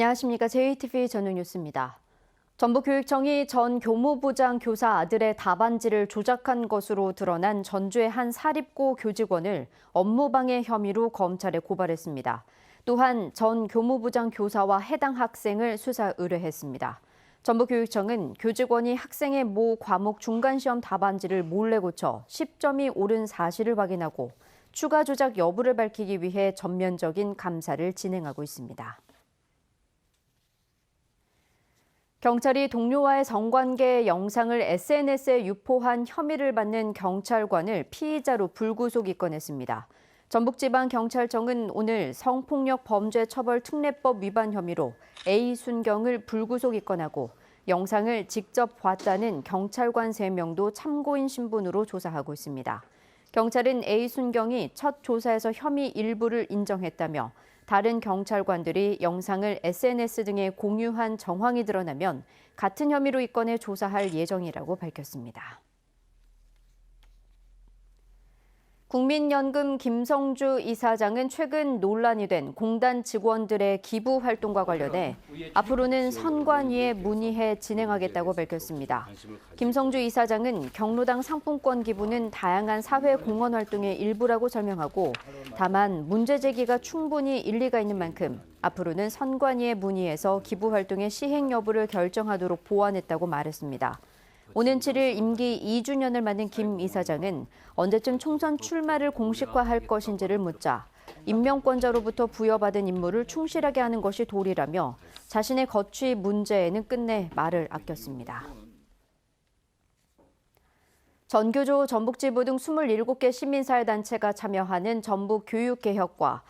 안녕하십니까. JTV 전용뉴스입니다. 전북교육청이 전 교무부장 교사 아들의 답안지를 조작한 것으로 드러난 전주의 한 사립고 교직원을 업무방해 혐의로 검찰에 고발했습니다. 또한 전 교무부장 교사와 해당 학생을 수사 의뢰했습니다. 전북교육청은 교직원이 학생의 모 과목 중간시험 답안지를 몰래 고쳐 10점이 오른 사실을 확인하고 추가 조작 여부를 밝히기 위해 전면적인 감사를 진행하고 있습니다. 경찰이 동료와의 성관계 영상을 SNS에 유포한 혐의를 받는 경찰관을 피의자로 불구속 입건했습니다. 전북지방경찰청은 오늘 성폭력범죄처벌특례법 위반 혐의로 A순경을 불구속 입건하고 영상을 직접 봤다는 경찰관 3명도 참고인 신분으로 조사하고 있습니다. 경찰은 A순경이 첫 조사에서 혐의 일부를 인정했다며 다른 경찰관들이 영상을 SNS 등에 공유한 정황이 드러나면 같은 혐의로 입건해 조사할 예정이라고 밝혔습니다. 국민연금 김성주 이사장은 최근 논란이 된 공단 직원들의 기부 활동과 관련해 앞으로는 선관위에 문의해 진행하겠다고 밝혔습니다. 김성주 이사장은 경로당 상품권 기부는 다양한 사회 공헌 활동의 일부라고 설명하고 다만 문제 제기가 충분히 일리가 있는 만큼 앞으로는 선관위에 문의해서 기부 활동의 시행 여부를 결정하도록 보완했다고 말했습니다. 오는 7일 임기 2주년을 맞는 김 이사장은 언제쯤 총선 출마를 공식화할 것인지를 묻자 임명권자로부터 부여받은 임무를 충실하게 하는 것이 도리라며 자신의 거취 문제에는 끝내 말을 아꼈습니다. 전교조, 전북지부 등 27개 시민사회단체가 참여하는 전북교육개혁과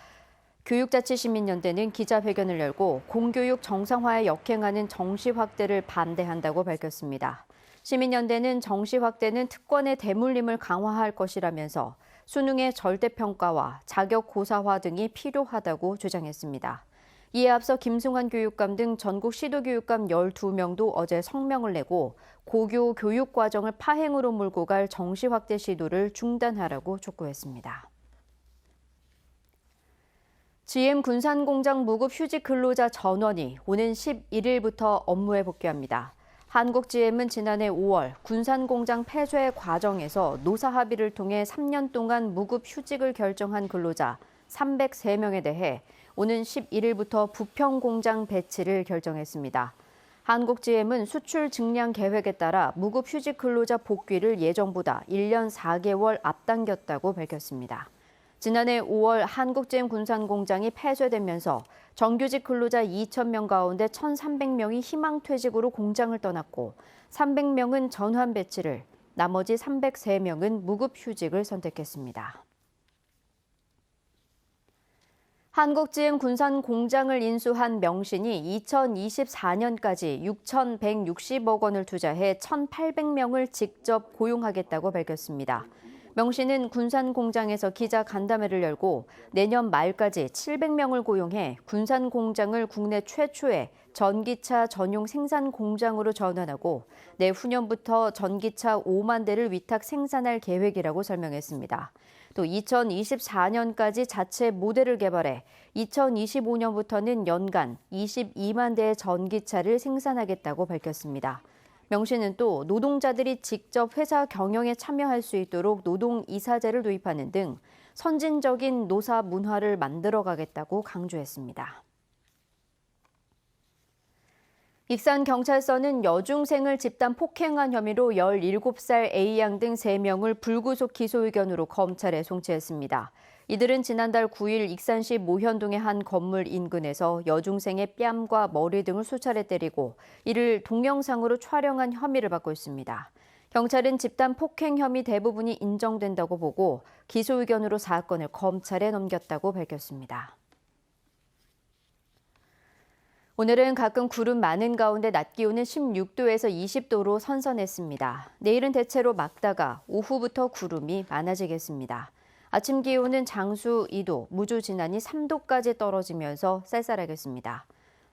교육자치시민연대는 기자회견을 열고 공교육 정상화에 역행하는 정시 확대를 반대한다고 밝혔습니다. 시민연대는 정시 확대는 특권의 대물림을 강화할 것이라면서 수능의 절대평가와 자격 고사화 등이 필요하다고 주장했습니다. 이에 앞서 김승환 교육감 등 전국 시도교육감 12명도 어제 성명을 내고 고교 교육과정을 파행으로 몰고 갈 정시 확대 시도를 중단하라고 촉구했습니다. GM 군산공장 무급 휴직 근로자 전원이 오는 11일부터 업무에 복귀합니다. 한국GM은 지난해 5월 군산공장 폐쇄 과정에서 노사 합의를 통해 3년 동안 무급 휴직을 결정한 근로자 303명에 대해 오는 11일부터 부평공장 배치를 결정했습니다. 한국GM은 수출 증량 계획에 따라 무급 휴직 근로자 복귀를 예정보다 1년 4개월 앞당겼다고 밝혔습니다. 지난해 5월 한국GM 군산공장이 폐쇄되면서 정규직 근로자 2,000명 가운데 1,300명이 희망퇴직으로 공장을 떠났고 300명은 전환 배치를, 나머지 303명은 무급휴직을 선택했습니다. 한국GM 군산공장을 인수한 명신이 2024년까지 6,160억 원을 투자해 1,800명을 직접 고용하겠다고 밝혔습니다. 명신은 군산 공장에서 기자 간담회를 열고 내년 말까지 700명을 고용해 군산 공장을 국내 최초의 전기차 전용 생산 공장으로 전환하고 내후년부터 전기차 5만 대를 위탁 생산할 계획이라고 설명했습니다. 또 2024년까지 자체 모델을 개발해 2025년부터는 연간 22만 대의 전기차를 생산하겠다고 밝혔습니다. 명신은 또 노동자들이 직접 회사 경영에 참여할 수 있도록 노동이사제를 도입하는 등 선진적인 노사 문화를 만들어가겠다고 강조했습니다. 익산경찰서는 여중생을 집단 폭행한 혐의로 17살 A양 등 3명을 불구속 기소 의견으로 검찰에 송치했습니다. 이들은 지난달 9일 익산시 모현동의 한 건물 인근에서 여중생의 뺨과 머리 등을 수차례 때리고 이를 동영상으로 촬영한 혐의를 받고 있습니다. 경찰은 집단 폭행 혐의 대부분이 인정된다고 보고 기소 의견으로 사건을 검찰에 넘겼다고 밝혔습니다. 오늘은 가끔 구름 많은 가운데 낮 기온은 16도에서 20도로 선선했습니다. 내일은 대체로 맑다가 오후부터 구름이 많아지겠습니다. 아침 기온은 장수 2도, 무주 진안이 3도까지 떨어지면서 쌀쌀하겠습니다.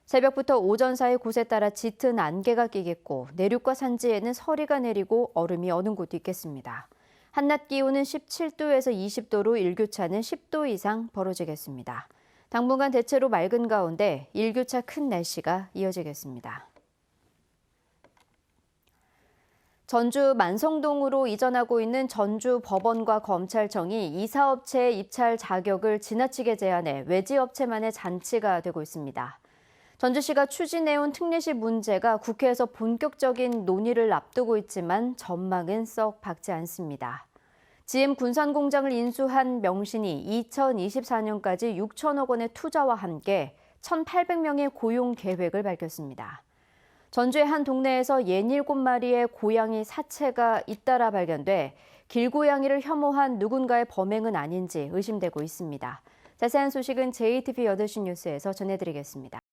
새벽부터 오전 사이 곳에 따라 짙은 안개가 끼겠고 내륙과 산지에는 서리가 내리고 얼음이 어는 곳도 있겠습니다. 한낮 기온은 17도에서 20도로 일교차는 10도 이상 벌어지겠습니다. 당분간 대체로 맑은 가운데 일교차 큰 날씨가 이어지겠습니다. 전주 만성동으로 이전하고 있는 전주 법원과 검찰청이 이사업체의 입찰 자격을 지나치게 제한해 외지업체만의 잔치가 되고 있습니다. 전주시가 추진해온 특례시 문제가 국회에서 본격적인 논의를 앞두고 있지만 전망은 썩 밝지 않습니다. GM 군산공장을 인수한 명신이 2024년까지 6천억 원의 투자와 함께 1,800명의 고용 계획을 밝혔습니다. 전주의 한 동네에서 67마리의 고양이 사체가 잇따라 발견돼 길고양이를 혐오한 누군가의 범행은 아닌지 의심되고 있습니다. 자세한 소식은 JTBC 8시 뉴스에서 전해드리겠습니다.